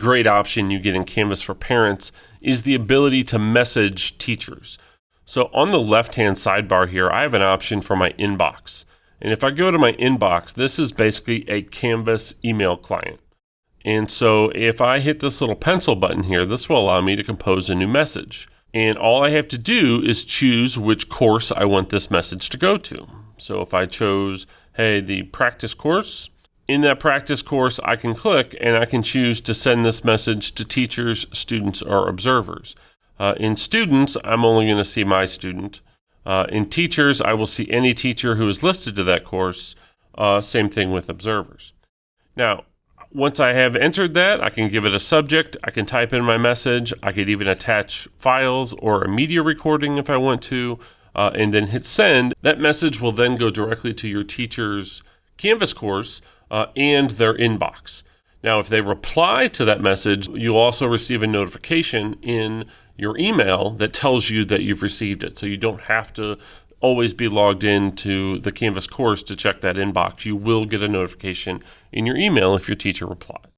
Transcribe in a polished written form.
great option you get in Canvas for Parents is the ability to message teachers. So on the left-hand sidebar here, I have an option for my inbox. And if I go to my inbox, this is basically a Canvas email client. And so if I hit this little pencil button here, this will allow me to compose a new message. And all I have to do is choose which course I want this message to go to. So if I chose, hey, the practice course, in that practice course, I can click and I can choose to send this message to teachers, students, or observers. In students, I'm only going to see my student. In teachers, I will see any teacher who is listed to that course. Same thing with observers. Now, once I have entered that, I can give it a subject. I can type in my message. I could even attach files or a media recording if I want to, and then hit send. That message will then go directly to your teacher's Canvas course and their inbox. Now, if they reply to that message, you'll also receive a notification in your email that tells you that you've received it. So you don't have to always be logged into the Canvas course to check that inbox. You will get a notification in your email if your teacher replies.